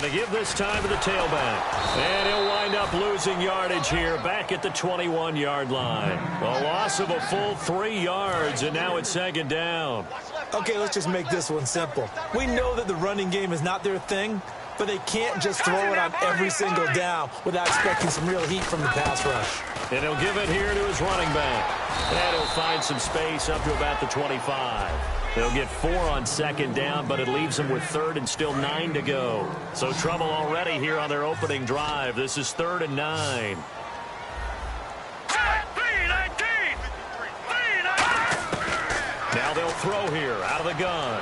Going to give this time to the tailback. And he'll wind up losing yardage here back at the 21-yard line. A loss of a full 3 yards, and now it's second down. Okay, let's just make this one simple. We know that the running game is not their thing, but they can't just throw it on every single down without expecting some real heat from the pass rush. And he'll give it here to his running back. And he'll find some space up to about the 25. They'll get 4 on second down, but it leaves them with third and still 9 to go. So trouble already here on their opening drive. This is 3rd and 9. Now they'll throw here out of the gun.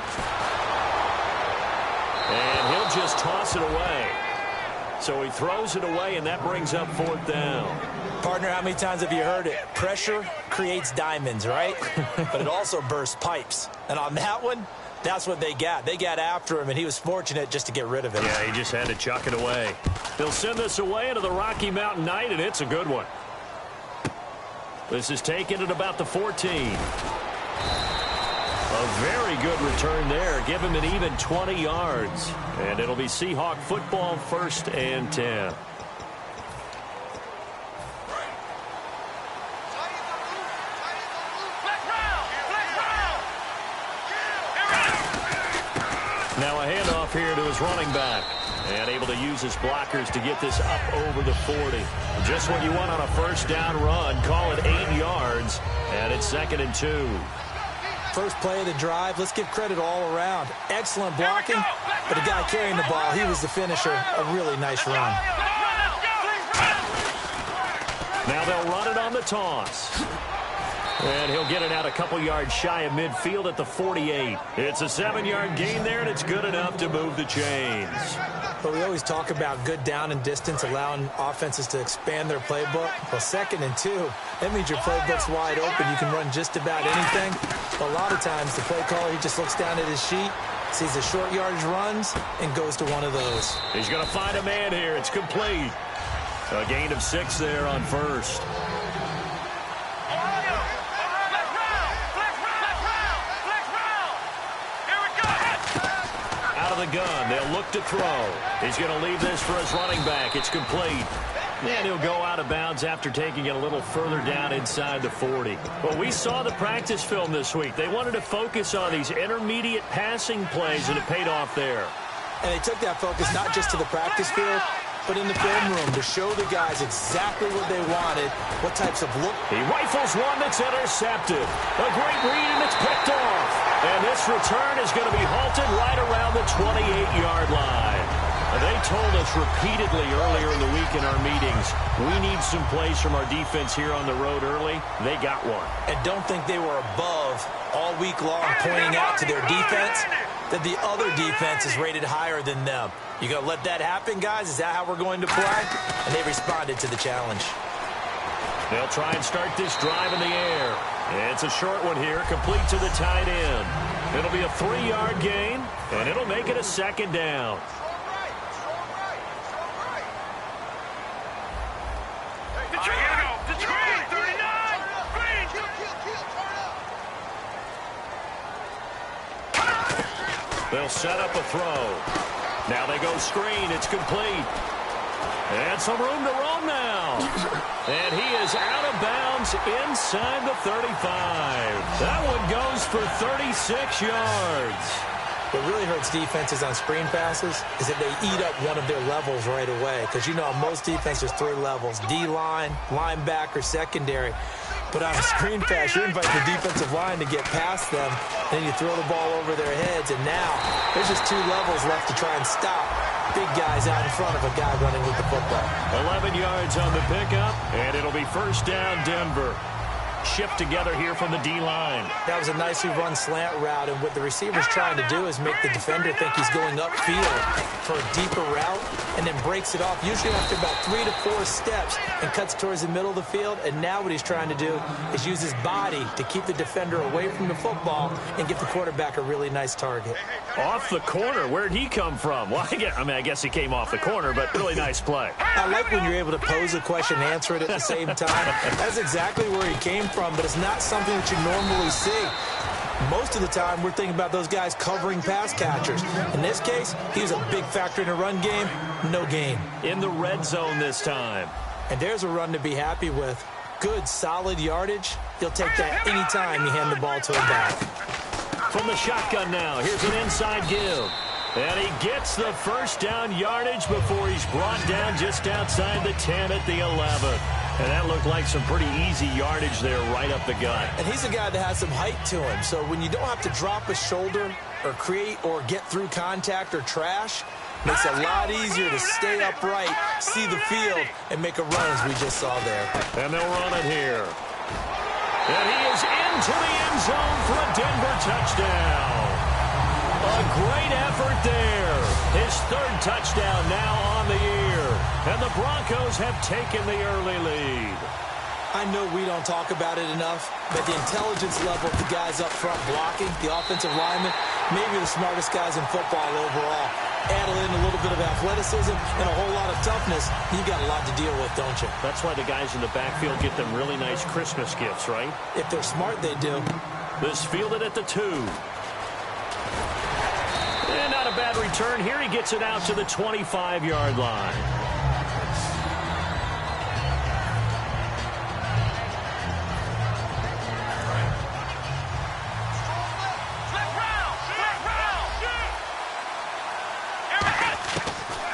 And he'll just toss it away. So he throws it away, and that brings up 4th down. Partner, how many times have you heard it? Pressure creates diamonds, right? But it also bursts pipes. And on that one, that's what they got. They got after him, and he was fortunate just to get rid of it. Yeah, he just had to chuck it away. They'll send this away into the Rocky Mountain Night, and it's a good one. This is taken at about the 14. A very good return there. Give him an even 20 yards. And it'll be Seahawk football, 1st and 10. Now a handoff here to his running back. And able to use his blockers to get this up over the 40. Just what you want on a 1st down run. Call it 8 yards. And it's 2nd and 2. First play of the drive, let's give credit all around. Excellent blocking, but the guy carrying the ball, he was the finisher. A really nice run. Now they'll run it on the toss. And he'll get it out a couple yards shy of midfield at the 48. It's a 7-yard gain there, and it's good enough to move the chains. But we always talk about good down and distance, allowing offenses to expand their playbook. Well, 2nd and 2, that means your playbook's wide open. You can run just about anything. But a lot of times, the play caller, he just looks down at his sheet, sees the short yardage runs, and goes to one of those. He's going to find a man here. It's complete. A gain of 6 there on 1st. The gun. They'll look to throw. He's going to leave this for his running back. It's complete. And he'll go out of bounds after taking it a little further down inside the 40. Well, we saw the practice film this week. They wanted to focus on these intermediate passing plays, and it paid off there. And they took that focus not just to the practice field, but in the film room to show the guys exactly what they wanted, what types of look. He rifles one that's intercepted. A great read, and it's picked off. And this return is going to be halted right around the 28-yard line. They told us repeatedly earlier in the week in our meetings, we need some plays from our defense here on the road early. They got one. And don't think they were above all week long pointing out to their defense that the other defense is rated higher than them. You going to let that happen, guys? Is that how we're going to play? And they responded to the challenge. They'll try and start this drive in the air. It's a short one here, complete to the tight end. It'll be a 3-yard gain, and it'll make it a 2nd down. They'll set up a throw. Now they go screen. It's complete. And some room to run now. And he is out of bounds inside the 35. That one goes for 36 yards. What really hurts defenses on screen passes is that they eat up one of their levels right away. Because you know, most defenses 3 levels: D-line, linebacker, secondary. But on a screen pass, you invite the defensive line to get past them, and then you throw the ball over their heads, and now there's just 2 levels left to try and stop big guys out in front of a guy running with the football. 11 yards on the pickup, and it'll be 1st down Denver. Shift together here from the D-line. That was a nicely run slant route, and what the receiver's trying to do is make the defender think he's going upfield for a deeper route, and then breaks it off, usually after about 3 to 4 steps, and cuts towards the middle of the field. And now what he's trying to do is use his body to keep the defender away from the football and give the quarterback a really nice target. Off the corner, where'd he come from? Well, I guess he came off the corner, but really nice play. I like when you're able to pose a question and answer it at the same time. That's exactly where he came from, but it's not something that you normally see. Most of the time, we're thinking about those guys covering pass catchers. In this case, he was a big factor in the run game. No gain. In the red zone this time. And there's a run to be happy with. Good, solid yardage. He'll take that anytime you hand the ball to him back. From the shotgun now, here's an inside give. And he gets the first down yardage before he's brought down just outside the 10 at the 11. And that looked like some pretty easy yardage there right up the gut. And he's a guy that has some height to him. So when you don't have to drop a shoulder or create or get through contact or trash, makes it a lot easier to stay upright, see the field, and make a run as we just saw there. And they'll run it here. And he is into the end zone for a Denver touchdown. A great effort there. His third touchdown now on the year. And the Broncos have taken the early lead. I know we don't talk about it enough, but the intelligence level of the guys up front blocking, the offensive linemen, maybe the smartest guys in football overall. Add in a little bit of athleticism and a whole lot of toughness, you got a lot to deal with, don't you? That's why the guys in the backfield get them really nice Christmas gifts, right? If they're smart, they do. This fielded at the 2. And not a bad return here. He gets it out to the 25-yard line.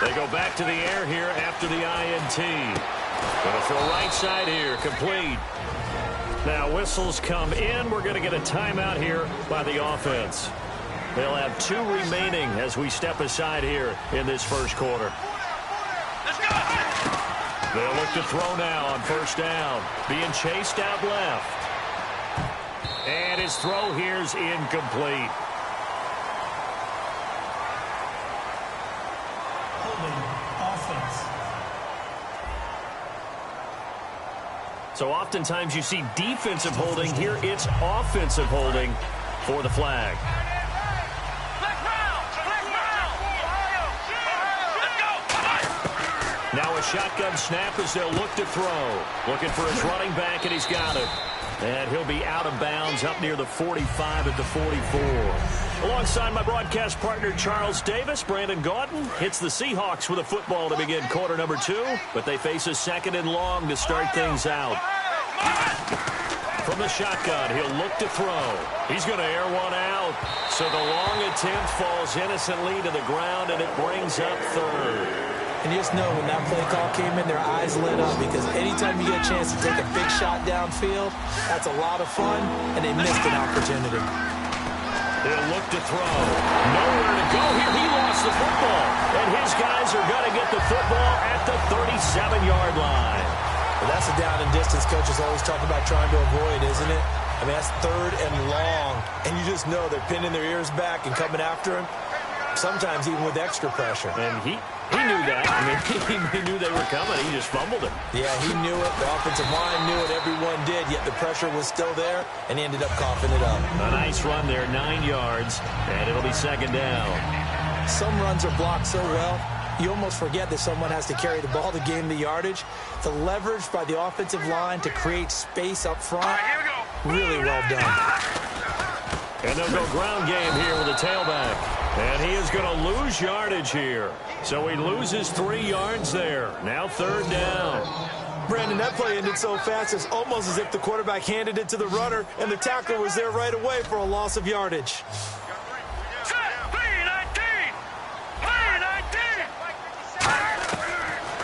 They go back to the air here after the INT. Going to throw right side here, complete. Now whistles come in. We're going to get a timeout here by the offense. They'll have 2 remaining as we step aside here in this first quarter. They'll look to throw now on first down. Being chased out left. And his throw here's incomplete. So oftentimes you see defensive holding. Here it's offensive holding for the flag. Now a shotgun snap as they'll look to throw. Looking for his running back, and he's got it. And he'll be out of bounds up near the 45 at the 44. Alongside my broadcast partner, Charles Davis, Brandon Gaudin hits the Seahawks with a football to begin quarter number 2, but they face a 2nd and long to start things out. From the shotgun, he'll look to throw. He's going to air one out. So the long attempt falls innocently to the ground, and it brings up 3rd. And you just know when that play call came in, their eyes lit up, because anytime you get a chance to take a big shot downfield, that's a lot of fun, and they missed an opportunity. He'll look to throw. Nowhere to go here. He lost the football. And his guys are going to get the football at the 37-yard line. Well, that's a down and distance coaches always talk about trying to avoid, isn't it? I mean, that's 3rd and long. And you just know they're pinning their ears back and coming after him, sometimes even with extra pressure. And he knew that. I mean, he knew they were coming. He just fumbled it. Yeah, he knew it. The offensive line knew it. Everyone did, yet the pressure was still there, and he ended up coughing it up. A nice run there, 9 yards, and it'll be 2nd down. Some runs are blocked so well, you almost forget that someone has to carry the ball to gain the yardage. The leverage by the offensive line to create space up front, really well done. And they'll go ground game here with a tailback. And he is going to lose yardage here. So he loses 3 yards there. Now 3rd down. Brandon, that play ended so fast, it's almost as if the quarterback handed it to the runner, and the tackler was there right away for a loss of yardage.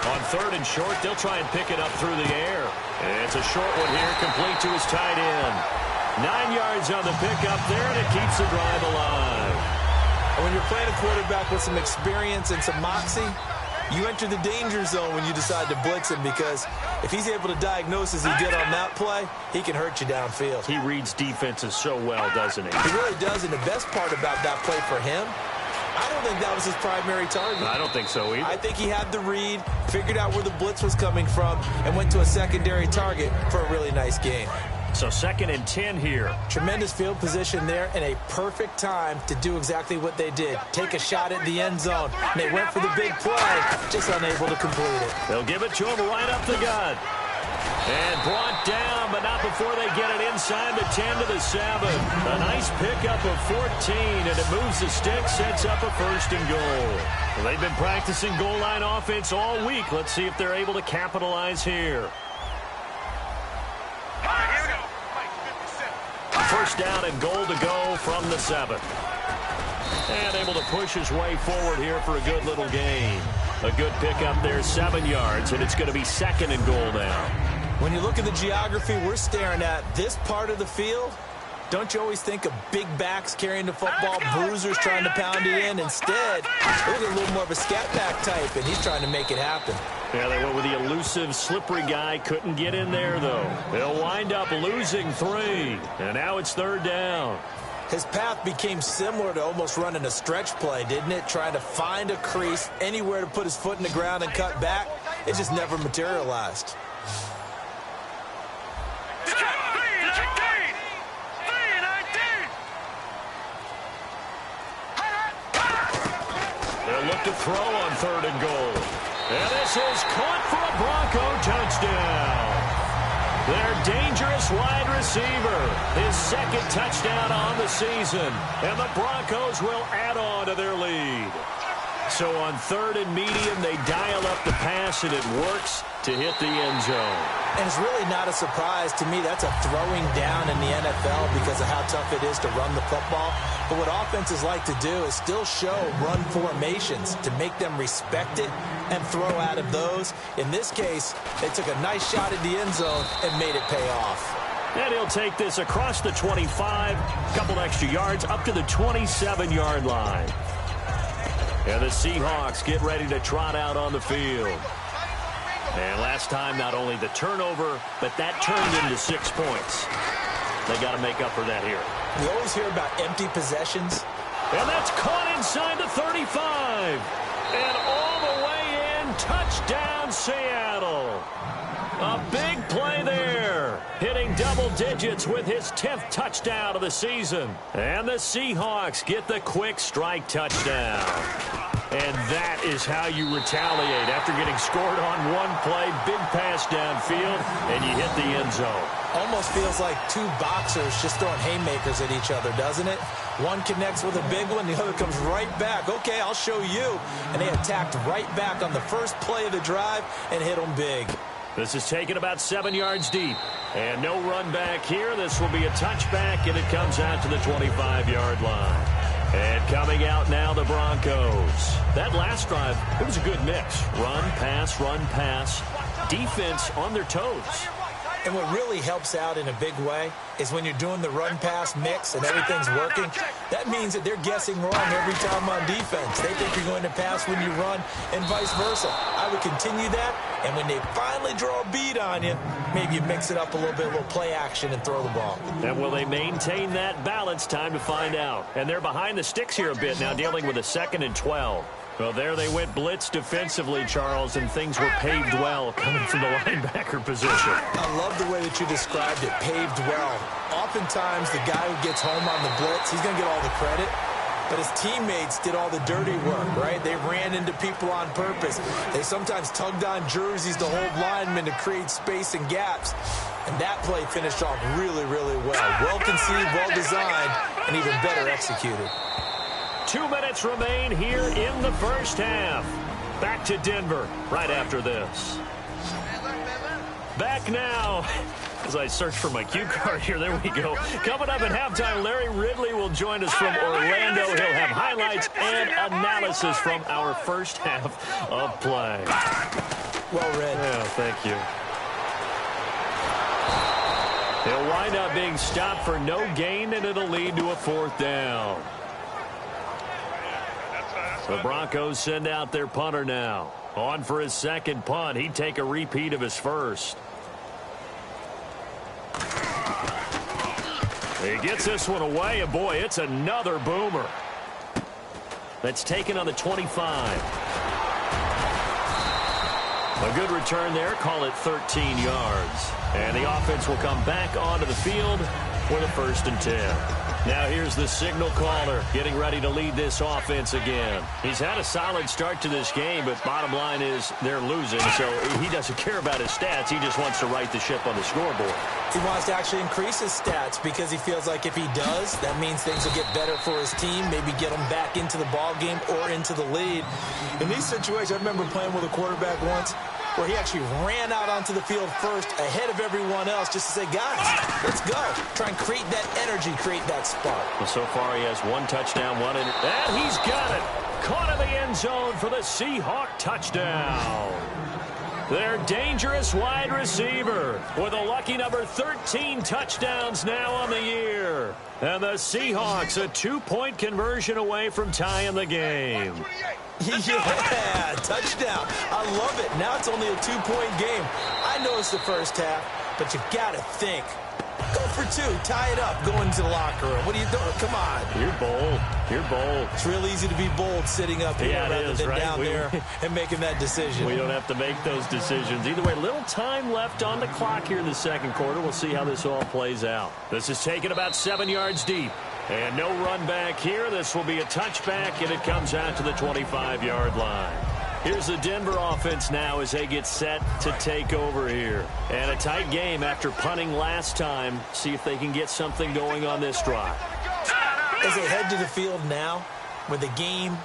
On 3rd and short, they'll try and pick it up through the air. And it's a short one here, complete to his tight end. 9 yards on the pickup there, and it keeps the drive alive. And when you're playing a quarterback with some experience and some moxie, you enter the danger zone when you decide to blitz him, because if he's able to diagnose as he did on that play, he can hurt you downfield. He reads defenses so well, doesn't he? He really does, and the best part about that play for him, I don't think that was his primary target. I don't think so either. I think he had the read, figured out where the blitz was coming from, and went to a secondary target for a really nice game. So 2nd and 10 here. Tremendous field position there, and a perfect time to do exactly what they did. Take a shot at the end zone. And they went for the big play, just unable to complete it. They'll give it to him right up the gut. And brought down, but not before they get it inside the 10 to the 7. A nice pickup of 14, and it moves the stick, sets up a 1st and goal. Well, they've been practicing goal line offense all week. Let's see if they're able to capitalize here. 1st down and goal to go from the 7. And able to push his way forward here for a good little gain. A good pickup there, 7 yards, and it's going to be 2nd and goal now. When you look at the geography we're staring at, this part of the field, don't you always think of big backs carrying the football, bruisers trying to pound it in? Instead, look at a little more of a scat back type, and he's trying to make it happen. Yeah, they went with the elusive, slippery guy. Couldn't get in there, though. They'll wind up losing 3, and now it's 3rd down. His path became similar to almost running a stretch play, didn't it? Trying to find a crease, anywhere to put his foot in the ground and cut back. It just never materialized. They'll look to throw on 3rd and goal. And this is caught for a Bronco touchdown. Their dangerous wide receiver, his 2nd touchdown on the season. And the Broncos will add on to their lead. So on 3rd and medium, they dial up the pass, and it works to hit the end zone. And it's really not a surprise to me. That's a throwing down in the NFL because of how tough it is to run the football. But what offenses like to do is still show run formations to make them respect it and throw out of those. In this case, they took a nice shot at the end zone and made it pay off. And he'll take this across the 25, couple extra yards, up to the 27-yard line. And the Seahawks get ready to trot out on the field. And last time, not only the turnover, but that turned into 6 points. They got to make up for that here. We always hear about empty possessions. And that's caught inside the 35. And all the way in, touchdown Seattle. A big play there. Hitting double digits with his 10th touchdown of the season. And the Seahawks get the quick strike touchdown. And that is how you retaliate after getting scored on one play. Big pass downfield, and you hit the end zone. Almost feels like 2 boxers just throwing haymakers at each other, doesn't it? One connects with a big one, the other comes right back. Okay, I'll show you. And they attacked right back on the first play of the drive and hit them big. This is taken about 7 yards deep. And no run back here. This will be a touchback, and it comes out to the 25-yard line. And coming out now, the Broncos. That last drive, it was a good mix. Run, pass, defense on their toes. And what really helps out in a big way is when you're doing the run-pass mix and everything's working, that means that they're guessing wrong every time on defense. They think you're going to pass when you run and vice versa. I would continue that, and when they finally draw a bead on you, maybe you mix it up a little bit, a little play action, and throw the ball. And will they maintain that balance? Time to find out. And they're behind the sticks here a bit now, dealing with a 2nd and 12. Well, there they went blitz defensively, Charles, and things were paved well coming from the linebacker position. I love the way that you described it, paved well. Oftentimes, the guy who gets home on the blitz, he's going to get all the credit. But his teammates did all the dirty work, right? They ran into people on purpose. They sometimes tugged on jerseys to hold linemen to create space and gaps. And that play finished off really, really well. Well conceived, well designed, and even better executed. 2 minutes remain here in the first half. Back to Denver right after this. Back now. As I search for my cue card here, there we go. Coming up at halftime, Larry Ridley will join us from Orlando. He'll have highlights and analysis from our first half of play. Well read. Yeah, thank you. He'll wind up being stopped for no gain, and it'll lead to a 4th down. The Broncos send out their punter now. On for his 2nd punt. He'd take a repeat of his first. He gets this one away, and boy, it's another boomer. That's taken on the 25. A good return there. Call it 13 yards. And the offense will come back onto the field for the 1st and 10. Now here's the signal caller getting ready to lead this offense again. He's had a solid start to this game, but bottom line is they're losing, so he doesn't care about his stats. He just wants to right the ship on the scoreboard. He wants to actually increase his stats because he feels like if he does, that means things will get better for his team, maybe get them back into the ball game or into the lead. In these situations, I remember playing with a quarterback once where he actually ran out onto the field first ahead of everyone else just to say, guys, let's go. Try and create that energy, create that spark. Well, so far he has one touchdown, and he's got it. Caught in the end zone for the Seahawk touchdown. Their dangerous wide receiver with a lucky number 13 touchdowns now on the year. And the Seahawks a 2-point conversion away from tying the game. Yeah, touchdown. I love it. Now it's only a 2-point game. I know it's the first half, but you got to think. Go for 2. Tie it up. Go into the locker room. What are you doing? Come on. You're bold. You're bold. It's real easy to be bold sitting up here rather than right? down there and making that decision. We don't have to make those decisions. Either way, little time left on the clock here in the second quarter. We'll see how this all plays out. This is taken about 7 yards deep. And no run back here. This will be a touchback, and it comes out to the 25-yard line. Here's the Denver offense now as they get set to take over here. And a tight game after punting last time. See if they can get something going on this drive. As they head to the field now, with the game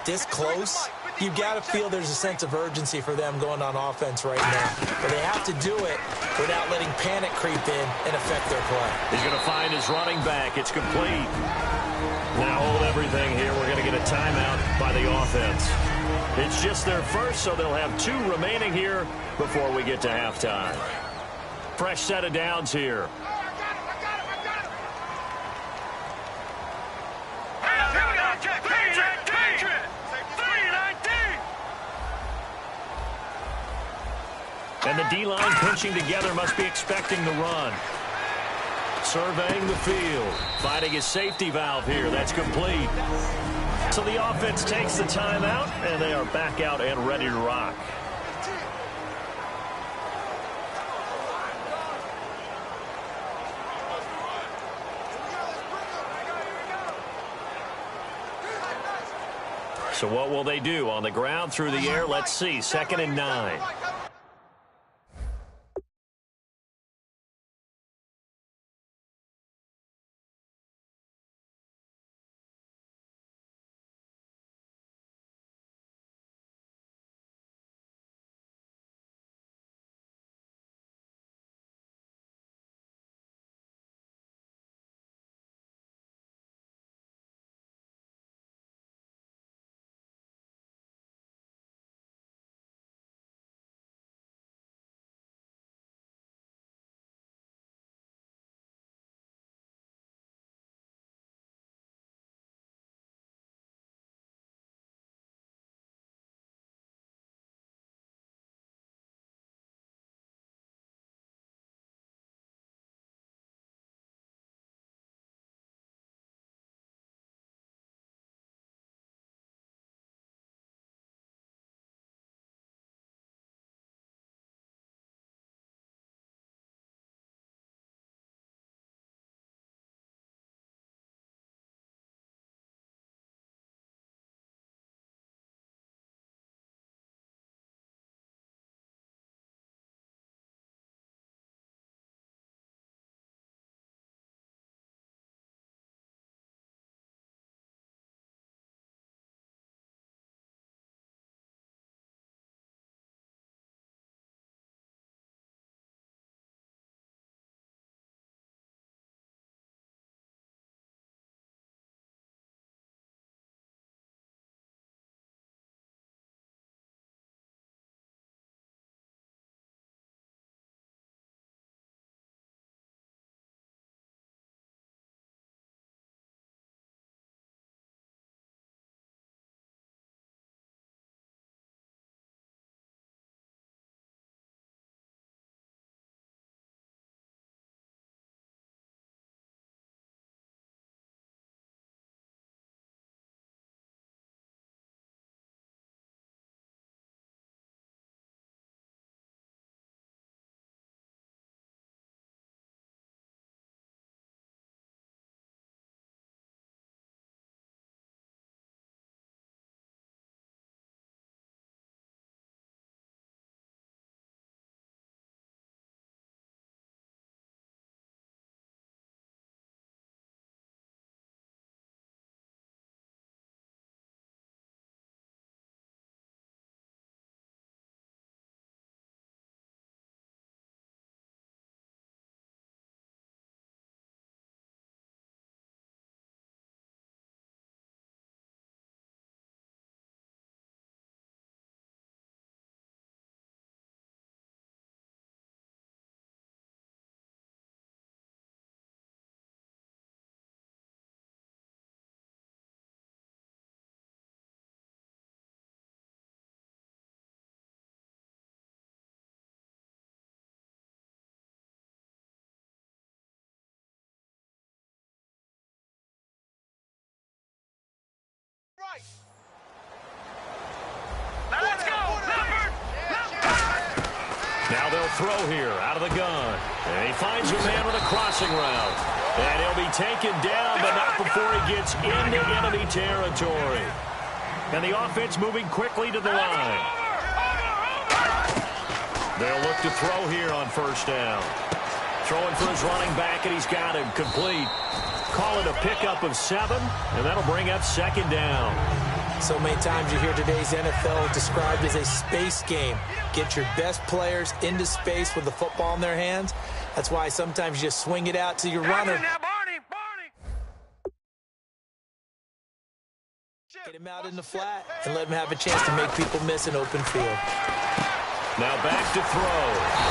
this close, you've got to feel there's a sense of urgency for them going on offense right now. But they have to do it without letting panic creep in and affect their play. He's going to find his running back. It's complete. Now hold everything here. We're going to get a timeout by the offense. It's just their first, so they'll have 2 remaining here before we get to halftime. Fresh set of downs here. And the D-line pinching together must be expecting the run. Surveying the field. Finding his safety valve here. That's complete. So the offense takes the timeout, and they are back out and ready to rock. So what will they do? On the ground, through the air? Let's see. 2nd and 9. Now they'll throw here out of the gun. And he finds a man with a crossing route. And he'll be taken down, but not before he gets into enemy territory. And the offense moving quickly to the line. They'll look to throw here on first down. Throwing for his running back, and he's got him complete. Call it a pickup of 7, and that'll bring up second down. So many times you hear today's NFL described as a space game. Get your best players into space with the football in their hands. That's why sometimes you just swing it out to your runner. Get him out in the flat and let him have a chance to make people miss an open field. Now back to throw.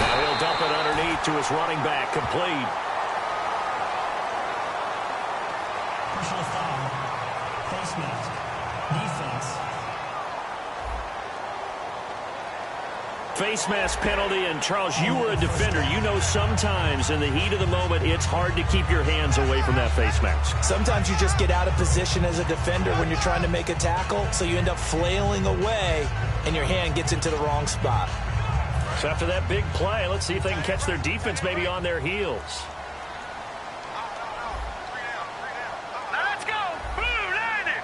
Now he'll dump it underneath to his running back, complete. Personal foul. Face mask. Defense. Face mask penalty, and Charles, you were a defender. You know sometimes in the heat of the moment, it's hard to keep your hands away from that face mask. Sometimes you just get out of position as a defender when you're trying to make a tackle, so you end up flailing away, and your hand gets into the wrong spot. So after that big play, let's see if they can catch their defense maybe on their heels. Let's go. Blue landing.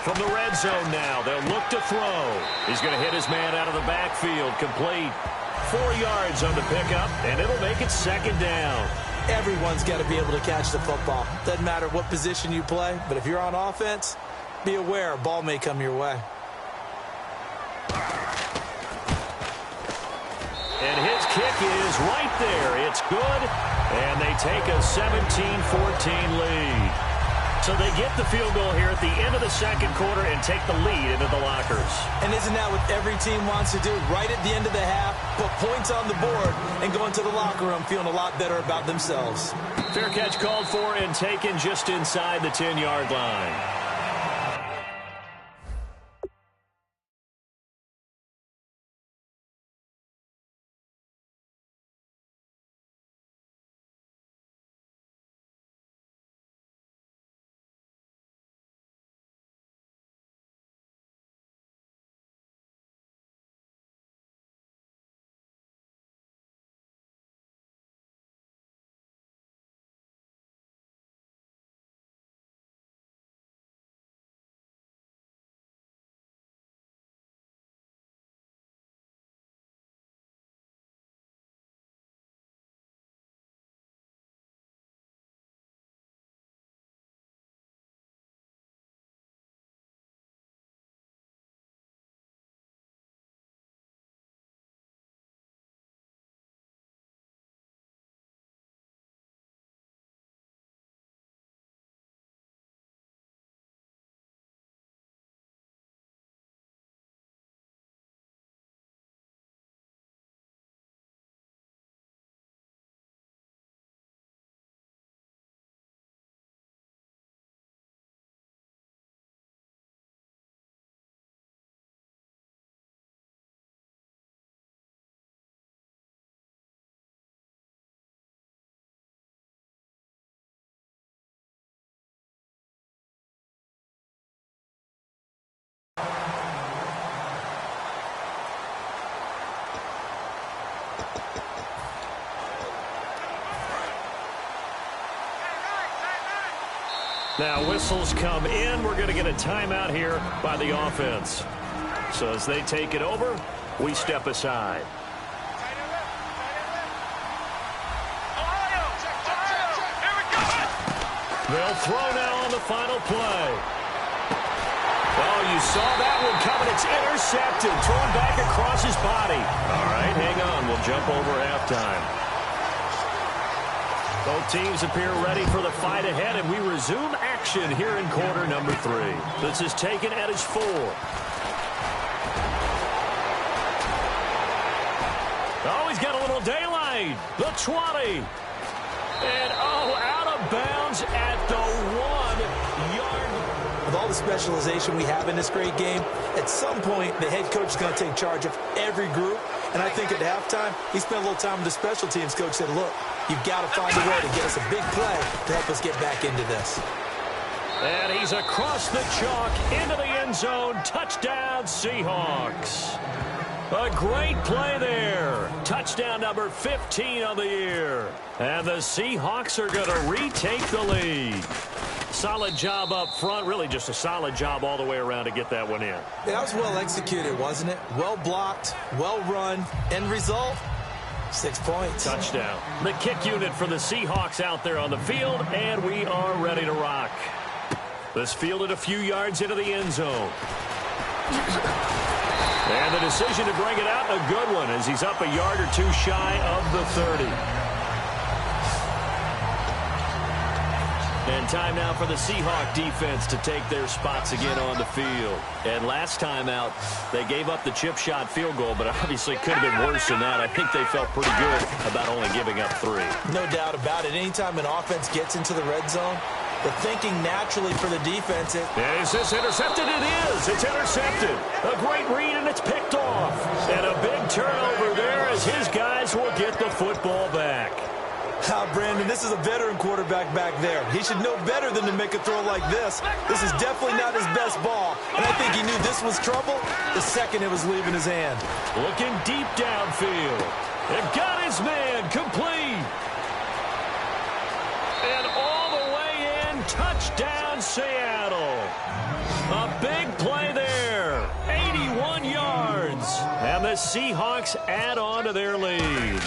From the red zone now, they'll look to throw. He's going to hit his man out of the backfield, complete. 4 yards on the pickup, and it'll make it second down. Everyone's got to be able to catch the football. Doesn't matter what position you play, but if you're on offense, be aware a ball may come your way. And his kick is right there. It's good, and they take a 17-14 lead. So they get the field goal here at the end of the second quarter and take the lead into the lockers. And isn't that what every team wants to do? Right at the end of the half, put points on the board, and go into the locker room feeling a lot better about themselves. Fair catch called for and taken just inside the 10-yard line. Now whistles come in. We're going to get a timeout here by the offense. So as they take it over, we step aside. They'll throw now on the final play. Oh, you saw that one coming. It's intercepted. Thrown back across his body. All right, hang on. We'll jump over halftime. Both teams appear ready for the fight ahead, and we resume action here in quarter number 3. This is taken at his 4. Oh, he's got a little daylight. The 20. And, oh, out of bounds at the 1-yard. With all the specialization we have in this great game, at some point the head coach is going to take charge of every group. And I think at halftime, he spent a little time with the special teams coach, said, look, you've got to find a way to get us a big play to help us get back into this. And he's across the chalk into the end zone. Touchdown, Seahawks. A great play there. Touchdown number 15 of the year. And the Seahawks are going to retake the lead. Solid job up front. Really just a solid job all the way around to get that one in. That was well executed, wasn't it? Well blocked, well run. End result, 6 points. Touchdown. The kick unit for the Seahawks out there on the field, and we are ready to rock. This fielded a few yards into the end zone. And the decision to bring it out, a good one, as he's up a yard or two shy of the 30. And time now for the Seahawk defense to take their spots again on the field. And last time out, they gave up the chip shot field goal, but obviously could have been worse than that. I think they felt pretty good about only giving up 3. No doubt about it. Anytime an offense gets into the red zone, the thinking naturally for the defense is... Is this intercepted? It is. It's intercepted. A great read, and it's picked off. And a big turnover there as his guys will get the football back. Brandon, this is a veteran quarterback back there. He should know better than to make a throw like this. This is definitely not his best ball. And I think he knew this was trouble the second it was leaving his hand. Looking deep downfield. They've got his man complete. And all the way in, touchdown Seattle. A big play there. 81 yards. And the Seahawks add on to their lead.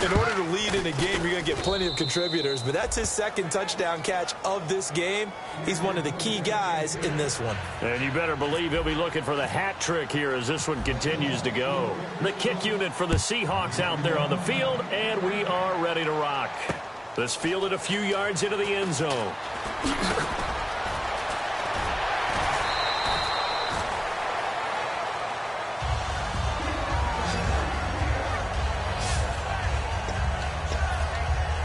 In order to lead in a game, you're going to get plenty of contributors, but that's his second touchdown catch of this game. He's one of the key guys in this one. And you better believe he'll be looking for the hat trick here as this one continues to go. The kick unit for the Seahawks out there on the field, and we are ready to rock. This fielded a few yards into the end zone.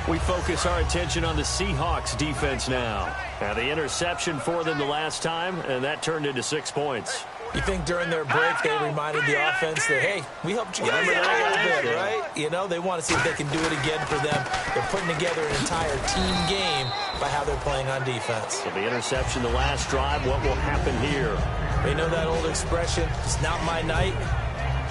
We focus our attention on the Seahawks defense now. The interception for them the last time, and that turned into 6 points. You think during their break they reminded the offense that, hey, we helped you guys out a little bit, right? You know, they want to see if they can do it again for them. They're putting together an entire team game by how they're playing on defense. So the interception the last drive, what will happen here? They know that old expression, it's not my night.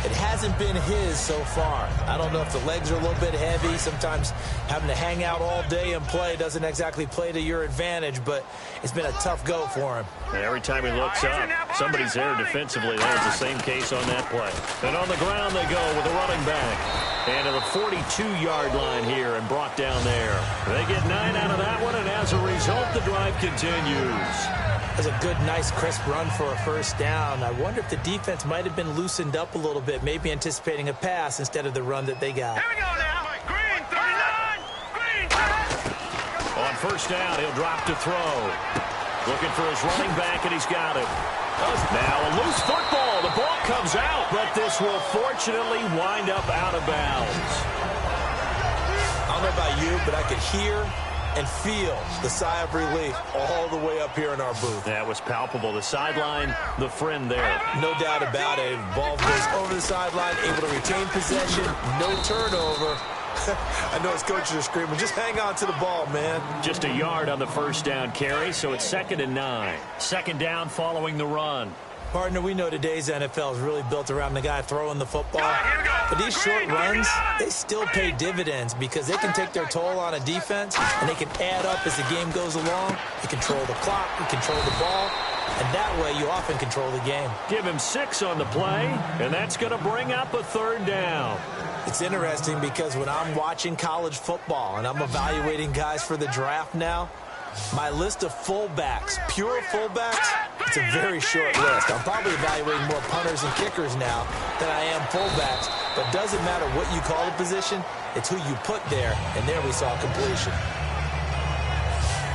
It hasn't been his so far. I don't know if the legs are a little bit heavy. Sometimes having to hang out all day and play doesn't exactly play to your advantage, but it's been a tough go for him. And every time he looks up, somebody's there defensively. That was the same case on that play. And on the ground they go with a running back. And to the 42-yard line here and brought down there. They get 9 out of that one, and as a result, the drive continues. That's a good, nice, crisp run for a first down. I wonder if the defense might have been loosened up a little bit, maybe anticipating a pass instead of the run that they got. Here we go now. Green 39. Green. On first down, he'll drop to throw. Looking for his running back, and he's got it. Now a loose football. The ball comes out, but this will fortunately wind up out of bounds. I don't know about you, but I could hear and feel the sigh of relief all the way up here in our booth. That was palpable. The sideline, the friend there. No doubt about it. Ball goes over the sideline, able to retain possession, no turnover. I know his coaches are screaming, just hang on to the ball, man. Just a yard on the first down carry, so it's 2nd and 9. Second down following the run. Partner, we know today's NFL is really built around the guy throwing the football. But these short runs, they still pay dividends because they can take their toll on a defense, and they can add up as the game goes along. You control the clock, you control the ball, and that way you often control the game. Give him 6 on the play, and that's going to bring up a 3rd down. It's interesting because when I'm watching college football and I'm evaluating guys for the draft now, my list of fullbacks, pure fullbacks, it's a very short list. I'm probably evaluating more punters and kickers now than I am fullbacks, but doesn't matter what you call the position, it's who you put there, and there we saw completion.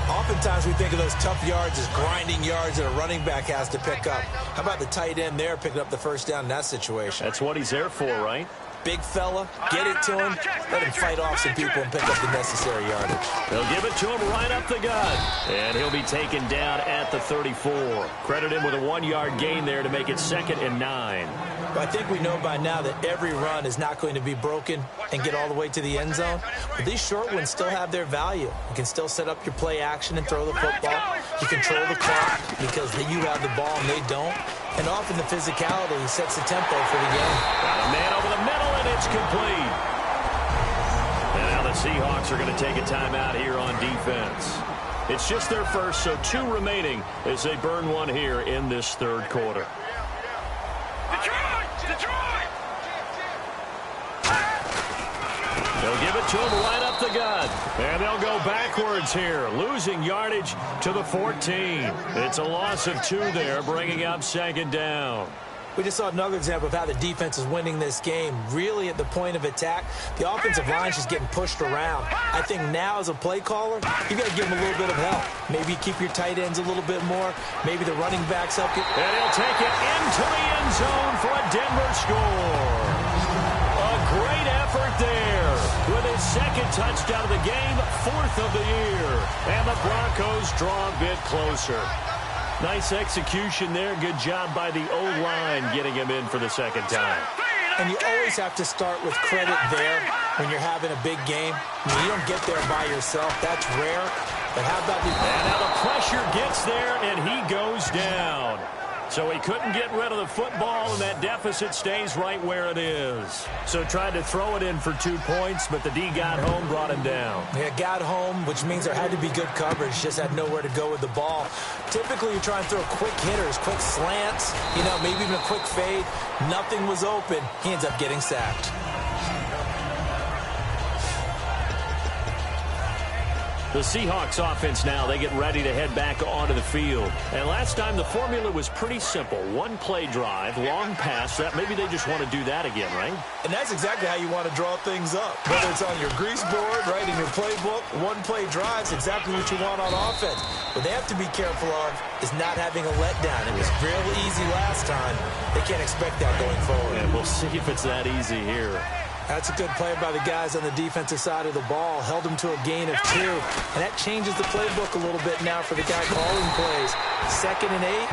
Oftentimes we think of those tough yards as grinding yards that a running back has to pick up. How about the tight end there picking up the first down in that situation? That's what he's there for, right? Big fella, get it to him, let him fight off some people and pick up the necessary yardage. They'll give it to him right up the gut. And he'll be taken down at the 34. Credit him with a 1-yard gain there to make it 2nd and 9. I think we know by now that every run is not going to be broken and get all the way to the end zone. But these short ones still have their value. You can still set up your play action and throw the football. You control the clock because you have the ball and they don't. And often the physicality sets the tempo for the game. Got a man over the middle, and it's complete. And now the Seahawks are going to take a timeout here on defense. It's just their first, so 2 remaining as they burn one here in this third quarter. They'll give it to him right up the gut. And they'll go backwards here, losing yardage to the 14. It's a loss of 2 there, bringing up second down. We just saw another example of how the defense is winning this game. Really at the point of attack, the offensive line's just getting pushed around. I think now as a play caller, you got to give them a little bit of help. Maybe keep your tight ends a little bit more. Maybe the running backs help you. And he'll take it into the end zone for a Denver score. A great effort there with his second touchdown of the game, 4th of the year. And the Broncos draw a bit closer. Nice execution there. Good job by the O-line getting him in for the second time. And you always have to start with credit there when you're having a big game. I mean, you don't get there by yourself. That's rare. But how about the... And now the pressure gets there, and he goes down. So he couldn't get rid of the football, and that deficit stays right where it is. So tried to throw it in for 2 points, but the D got home, brought him down. Yeah, got home, which means there had to be good coverage. Just had nowhere to go with the ball. Typically, you try and throw quick hitters, quick slants, maybe even a quick fade. Nothing was open. He ends up getting sacked. The Seahawks offense now, they get ready to head back onto the field. And last time the formula was pretty simple. 1 play drive, long pass. Maybe they just want to do that again, right? And that's exactly how you want to draw things up. Whether it's on your grease board, right, in your playbook, 1 play drive is exactly what you want on offense. What they have to be careful of is not having a letdown. It was real easy last time. They can't expect that going forward. And we'll see if it's that easy here. That's a good play by the guys on the defensive side of the ball. Held them to a gain of 2. And that changes the playbook a little bit now for the guy calling plays. 2nd and 8.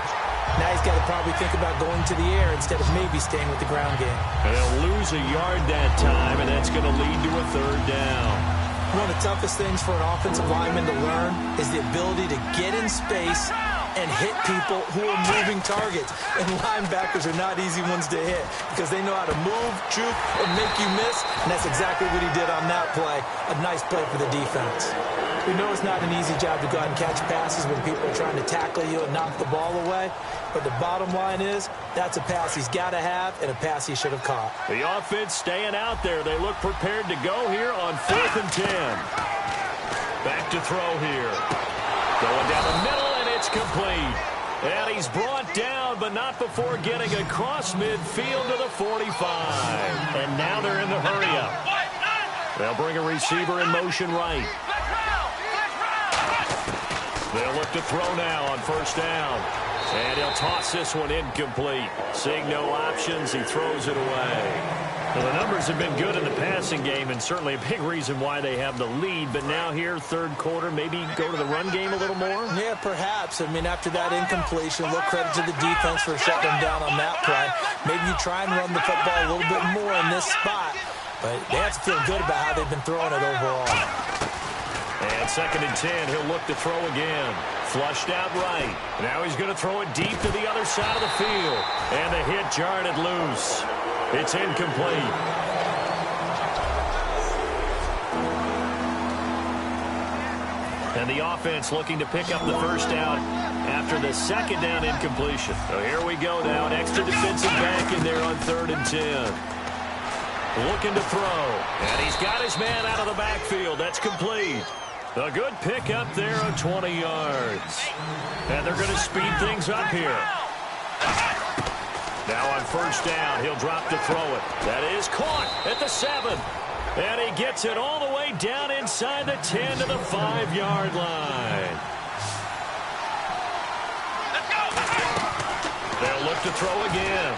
Now he's got to probably think about going to the air instead of maybe staying with the ground game. And they'll lose a yard that time, and that's going to lead to a 3rd down. One of the toughest things for an offensive lineman to learn is the ability to get in space and hit people who are moving targets. And linebackers are not easy ones to hit because they know how to move, juke, and make you miss. And that's exactly what he did on that play. A nice play for the defense. We know it's not an easy job to go out and catch passes when people are trying to tackle you and knock the ball away. But the bottom line is, that's a pass he's got to have and a pass he should have caught. The offense staying out there. They look prepared to go here on 4th and 10. Back to throw here. Going down the middle, and it's complete. And he's brought down, but not before getting across midfield to the 45. And now they're in the hurry-up. They'll bring a receiver in motion right. They'll look to throw now on 1st down. And he'll toss this one incomplete. Seeing no options, he throws it away. Well, the numbers have been good in the passing game, and certainly a big reason why they have the lead. But now here, 3rd quarter, maybe go to the run game a little more? Yeah, perhaps. I mean, after that incompletion, a little credit to the defense for shutting them down on that play. Maybe you try and run the football a little bit more in this spot. But they have to feel good about how they've been throwing it overall. And 2nd and 10, he'll look to throw again. Flushed out right. Now he's going to throw it deep to the other side of the field. And the hit jarred it loose. It's incomplete. And the offense looking to pick up the 1st down after the 2nd down incompletion. So here we go now. An extra defensive back in there on 3rd and 10. Looking to throw. And he's got his man out of the backfield. That's complete. A good pick up there of 20 yards. And they're going to speed things up here. Now on 1st down, he'll drop to throw it. That is caught at the 7. And he gets it all the way down inside the 10 to the 5-yard line. Let's go. They'll look to throw again.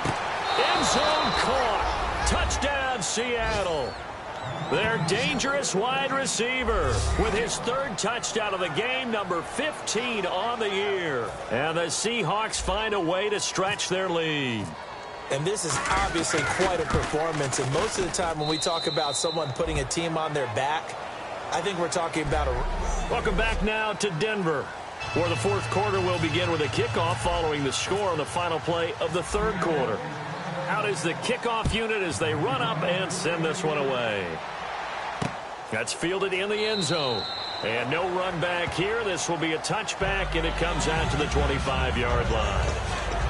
End zone caught. Touchdown, Seattle. Their dangerous wide receiver with his 3rd touchdown of the game, number 15 on the year. And the Seahawks find a way to stretch their lead. And this is obviously quite a performance. And most of the time when we talk about someone putting a team on their back, I think we're talking about a... Welcome back now to Denver, where the fourth quarter will begin with a kickoff following the score on the final play of the third quarter. Out is the kickoff unit as they run up and send this one away. That's fielded in the end zone. And no run back here. This will be a touchback, and it comes out to the 25-yard line.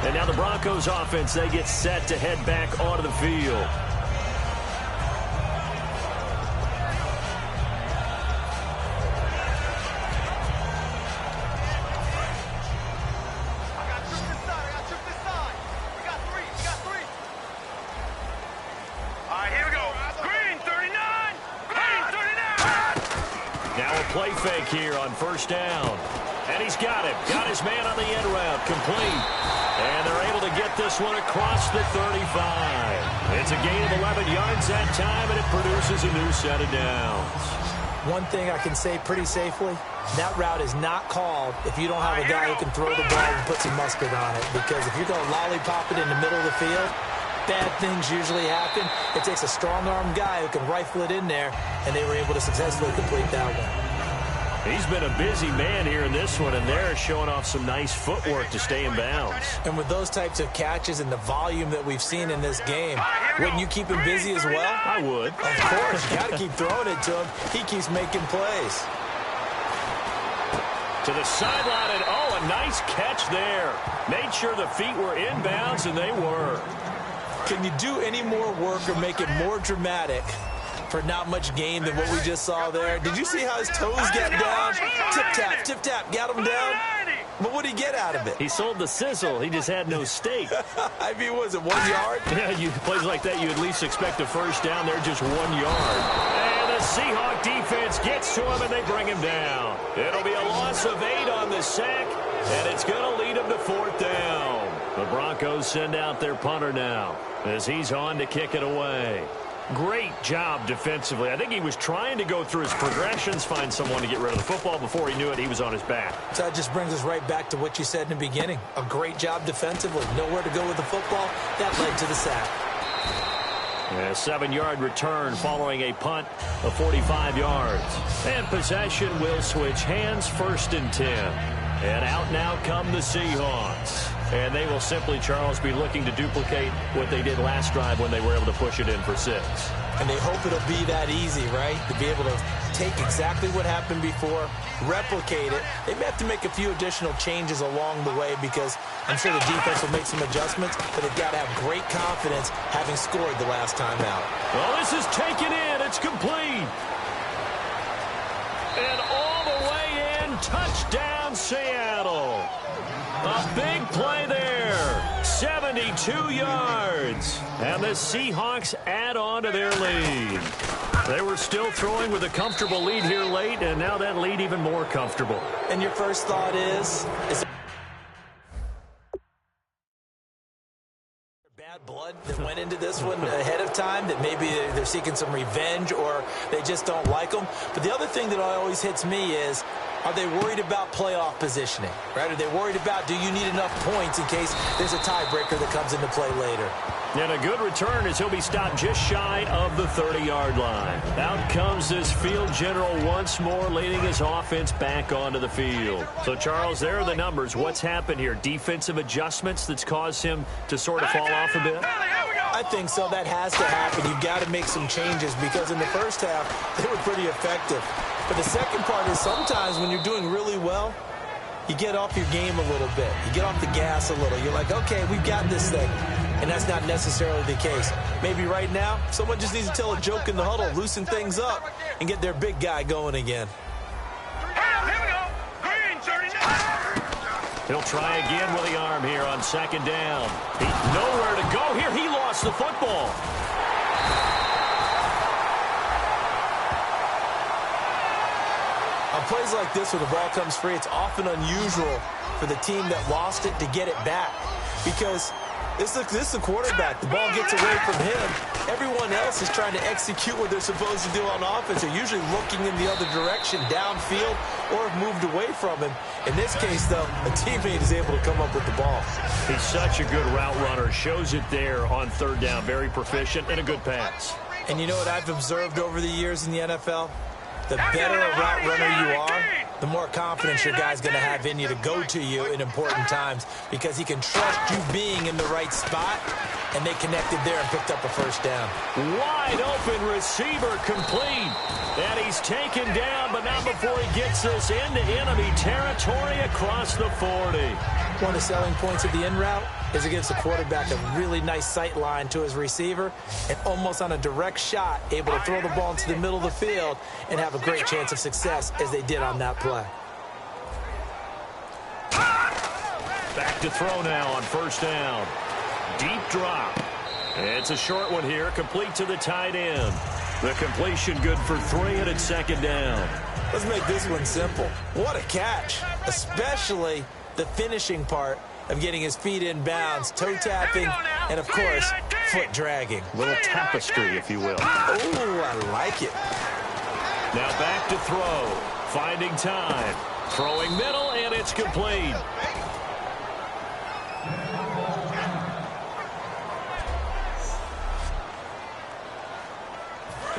And now the Broncos offense, they get set to head back onto the field. Play fake here on first down. And he's got him. Got his man on the end route. Complete. And they're able to get this one across the 35. It's a gain of 11 yards that time, and it produces a new set of downs. One thing I can say pretty safely, that route is not called if you don't have a guy who can throw the ball and put some mustard on it. Because if you're going to lollipop it in the middle of the field, bad things usually happen. It takes a strong-armed guy who can rifle it in there, and they were able to successfully complete that one. He's been a busy man here in this one, and they're showing off some nice footwork to stay in bounds. And with those types of catches and the volume that we've seen in this game, wouldn't you keep him busy as well? I would. Of course. You got to keep throwing it to him. He keeps making plays. To the sideline, and a nice catch there. Made sure the feet were in bounds, and they were. Can you do any more work or make it more dramatic for not much gain than what we just saw there? Did you see how his toes got down? Tip-tap, got him down. But what did he get out of it? He sold the sizzle. He just had no steak. I mean, was it 1 yard? Yeah, plays like that, you at least expect a first down. They're just 1 yard. And the Seahawks defense gets to him, and they bring him down. It'll be a loss of 8 on the sack, and it's going to lead him to fourth down. The Broncos send out their punter now as he's on to kick it away. Great job defensively. I think he was trying to go through his progressions, find someone to get rid of the football. Before he knew it, he was on his back. So that just brings us right back to what you said in the beginning. A great job defensively. Nowhere to go with the football. That led to the sack. A 7-yard return following a punt of 45 yards. And possession will switch hands, 1st and 10. And out now come the Seahawks. And they will simply, Charles, be looking to duplicate what they did last drive when they were able to push it in for 6. And they hope it'll be that easy, right? To be able to take exactly what happened before, replicate it. They may have to make a few additional changes along the way because I'm sure the defense will make some adjustments, but they've got to have great confidence having scored the last time out. Well, this is taken in. It's complete. And all the way in, touchdown Seattle. A big play there, 72 yards, and the Seahawks add on to their lead. They were still throwing with a comfortable lead here late, and now that lead even more comfortable. And your first thought is bad blood that went into this one ahead of time, that maybe they're seeking some revenge or they just don't like them. But the other thing that always hits me is, are they worried about playoff positioning, right? Are they worried about, do you need enough points in case there's a tiebreaker that comes into play later? And a good return as he'll be stopped just shy of the 30-yard line. Out comes this field general once more, leading his offense back onto the field. So, Charles, there are the numbers. What's happened here? Defensive adjustments that's caused him to sort of fall off a bit? I think so. That has to happen. You've got to make some changes because in the first half, they were pretty effective. But the second part is sometimes when you're doing really well, you get off your game a little bit. You get off the gas a little. You're like, okay, we've got this thing. And that's not necessarily the case. Maybe right now, someone just needs to tell a joke in the huddle, loosen things up, and get their big guy going again. Here we go. Green, 39. He'll try again with the arm here on 2nd down. He's nowhere to go here. He lost the football. On plays like this where the ball comes free, it's often unusual for the team that lost it to get it back. Because This is the quarterback. The ball gets away from him. Everyone else is trying to execute what they're supposed to do on offense. They're usually looking in the other direction, downfield, or have moved away from him. In this case, though, a teammate is able to come up with the ball. He's such a good route runner. Shows it there on third down. Very proficient and a good pass. And you know what I've observed over the years in the NFL? The better a route runner you are, the more confidence your guy's going to have in you to go to you in important times because he can trust you being in the right spot, and they connected there and picked up a first down. Wide open receiver complete. And he's taken down, but not before he gets this into enemy territory across the 40. One of the selling points of the in route is it gives the quarterback a really nice sight line to his receiver and almost on a direct shot able to throw the ball into the middle of the field and have a great chance of success as they did on that play. Back to throw now on first down. Deep drop. It's a short one here, complete to the tight end. The completion good for 3, and it's second down. Let's make this one simple. What a catch, especially the finishing part of getting his feet in bounds, toe tapping, and of course, foot dragging. Little tapestry, if you will. Oh, I like it. Now back to throw. Finding time. Throwing middle, and it's complete.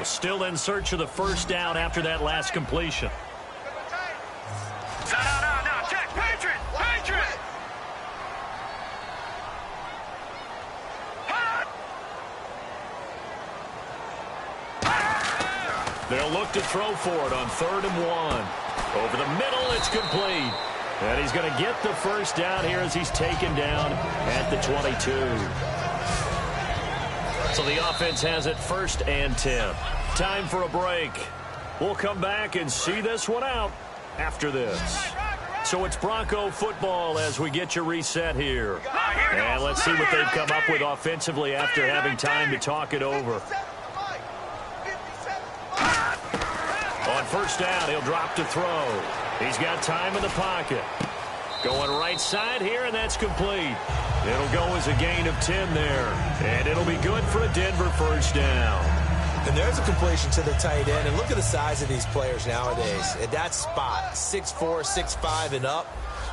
Still in search of the first down after that last completion. No, check, Patriot! They'll look to throw for it on 3rd and 1. Over the middle, it's complete. And he's going to get the first down here as he's taken down at the 22. So the offense has it 1st and 10. Time for a break. We'll come back and see this one out after this. So it's Bronco football as we get you reset here. And let's see what they've come up with offensively after having time to talk it over. On first down, he'll drop to throw. He's got time in the pocket. Going right side here, and that's complete. It'll go as a gain of 10 there. And it'll be good for a Denver first down. And there's a completion to the tight end. And look at the size of these players nowadays. At that spot, 6'4", 6'5", and up.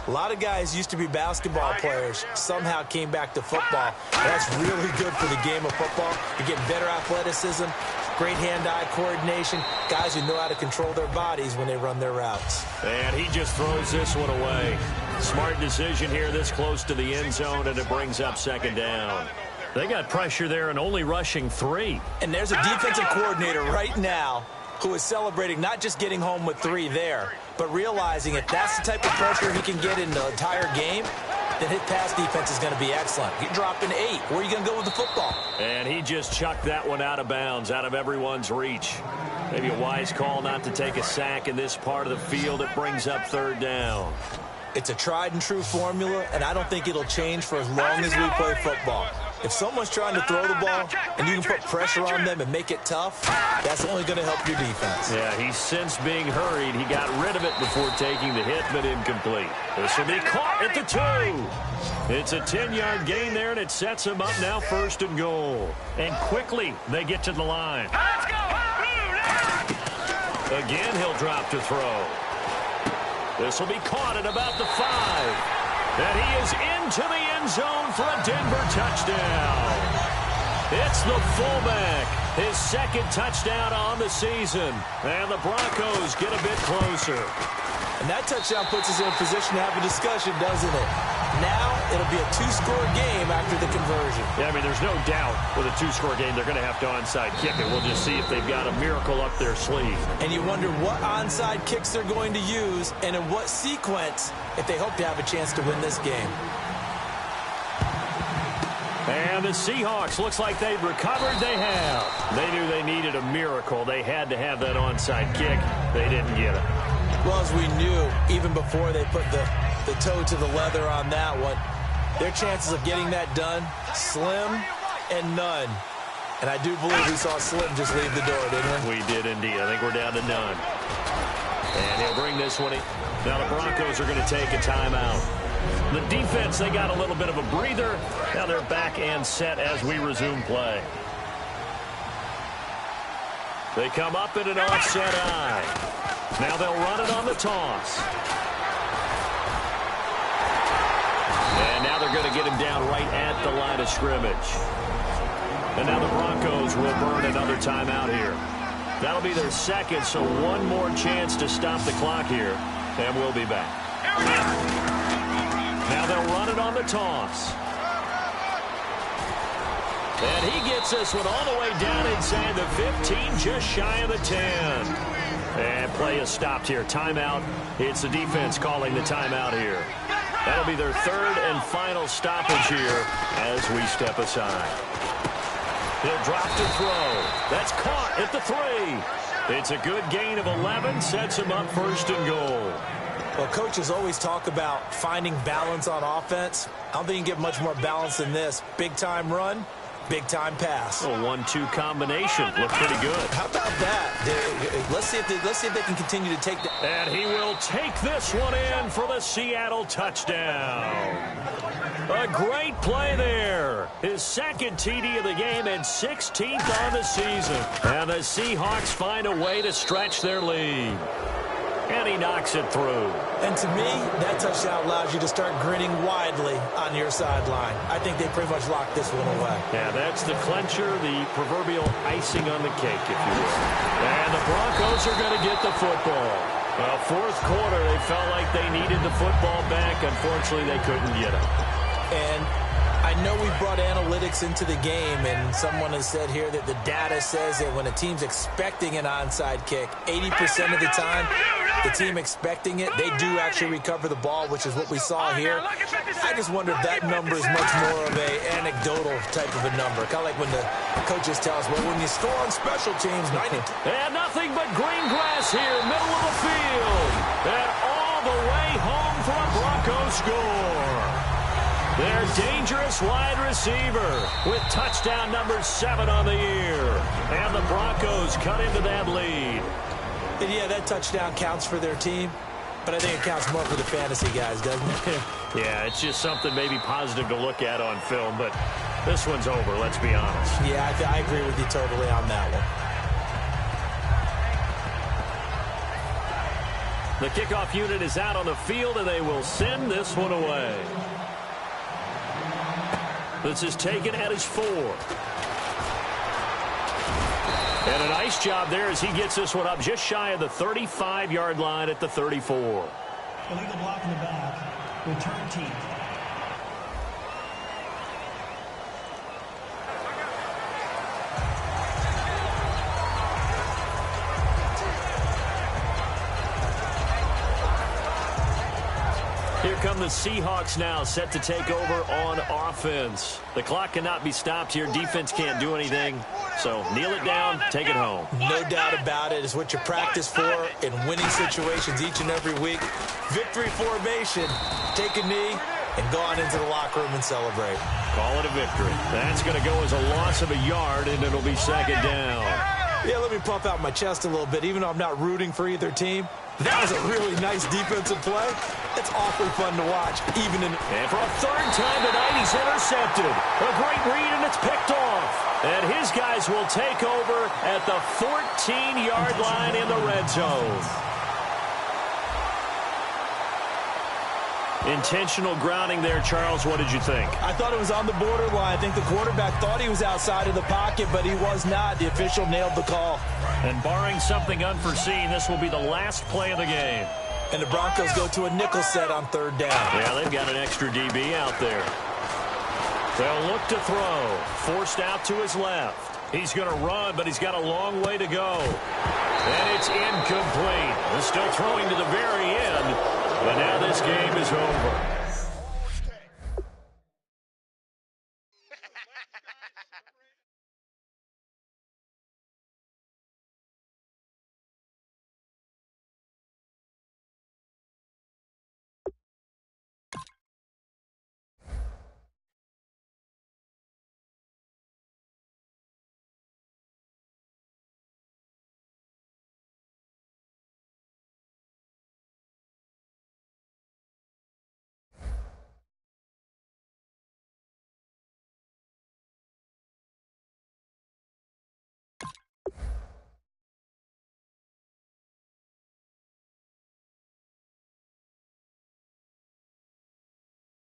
A lot of guys used to be basketball players, somehow came back to football. That's really good for the game of football. You're getting better athleticism, great hand-eye coordination, guys who know how to control their bodies when they run their routes. And he just throws this one away. Smart decision here this close to the end zone, and it brings up second down. They got pressure there and only rushing 3. And there's a defensive coordinator right now who is celebrating not just getting home with 3 there, but realizing if that's the type of pressure he can get in the entire game, then his pass defense is going to be excellent. He dropped an 8. Where are you going to go with the football? And he just chucked that one out of bounds, out of everyone's reach. Maybe a wise call not to take a sack in this part of the field. It brings up 3rd down. It's a tried-and-true formula, and I don't think it'll change for as long as we play football. If someone's trying to throw the ball and you can put pressure on them and make it tough, that's only going to help your defense. Yeah, he's since being hurried. He got rid of it before taking the hit, but incomplete. This will be caught at the 2. It's a 10-yard gain there, and it sets him up now 1st and goal. And quickly, they get to the line. Again, he'll drop to throw. This will be caught at about the 5. And he is into the end zone for a Denver touchdown. It's the fullback, his 2nd touchdown on the season. And the Broncos get a bit closer. And that touchdown puts us in a position to have a discussion, doesn't it? Now it'll be a 2-score game after the conversion. Yeah, I mean, there's no doubt with a 2-score game they're going to have to onside kick it. We'll just see if they've got a miracle up their sleeve. And you wonder what onside kicks they're going to use and in what sequence if they hope to have a chance to win this game. And the Seahawks, looks like they've recovered. They have. They knew they needed a miracle. They had to have that onside kick. They didn't get it. Well, as we knew, even before they put the toe to the leather on that one, their chances of getting that done, slim and none. And I do believe we saw Slim just leave the door, didn't we? We did indeed. I think we're down to none. And he'll bring this one in. Now the Broncos are going to take a timeout. The defense, they got a little bit of a breather. Now they're back and set as we resume play. They come up in an offset eye. Now they'll run it on the toss. And now they're going to get him down right at the line of scrimmage. And now the Broncos will burn another timeout here. That'll be their second, so one more chance to stop the clock here, and we'll be back. Now they'll run it on the toss. And he gets this one all the way down inside the 15, just shy of the 10. And play is stopped here. Timeout. It's the defense calling the timeout here. That'll be their third and final stoppage here as we step aside. He'll drop to throw. That's caught at the 3. It's a good gain of 11. Sets him up first and goal. Well, coaches always talk about finding balance on offense. I don't think you can get much more balance than this. Big-time run, big-time pass. A 1-2 combination. Looked pretty good. How about that? Let's see if they can continue to take that. And he will take this one in for the Seattle touchdown. A great play there. His second TD of the game and 16th on the season. And the Seahawks find a way to stretch their lead. And he knocks it through. And to me, that touchdown allows you to start grinning widely on your sideline. I think they pretty much locked this one away. Yeah, that's the clincher, the proverbial icing on the cake, if you will. And the Broncos are going to get the football. Well, fourth quarter, they felt like they needed the football back. Unfortunately, they couldn't get it. And I know we brought analytics into the game, and someone has said here that the data says that when a team's expecting an onside kick, 80% of the time, the team expecting it, they do actually recover the ball, which is what we saw here. I just wonder if that number is much more of an anecdotal type of a number. Kind of like when the coaches tell us, well, when you score on special teams, 90. And nothing but green grass here, middle of the field. And all the way home for a Broncos score. Their dangerous wide receiver with touchdown number 7 on the year. And the Broncos cut into that lead. And yeah, that touchdown counts for their team, but I think it counts more for the fantasy guys, doesn't it? Yeah, it's just something maybe positive to look at on film, but this one's over, let's be honest. Yeah, I agree with you totally on that one. The kickoff unit is out on the field, and they will send this one away. This is taken at his 4. And a nice job there as he gets this one up just shy of the 35-yard line at the 34. Illegal block in the back. Return team. Here come the Seahawks now, set to take over on offense. The clock cannot be stopped here. Defense can't do anything. So kneel it down, take it home. No doubt about it. It's what you practice for in winning situations each and every week. Victory formation. Take a knee and go on into the locker room and celebrate. Call it a victory. That's going to go as a loss of a yard, and it'll be second down. Yeah, let me puff out my chest a little bit, even though I'm not rooting for either team. That was a really nice defensive play. It's awfully fun to watch, even in... And for a third time tonight, he's intercepted. A great read, and it's picked off. And his guys will take over at the 14-yard line in the red zone. Intentional grounding there, Charles. What did you think? I thought it was on the borderline. I think the quarterback thought he was outside of the pocket, but he was not. The official nailed the call. And barring something unforeseen, this will be the last play of the game. And the Broncos go to a nickel set on third down. Yeah, they've got an extra DB out there. They'll look to throw. Forced out to his left. He's going to run, but he's got a long way to go. And it's incomplete. They're still throwing to the very end. But now this game is over.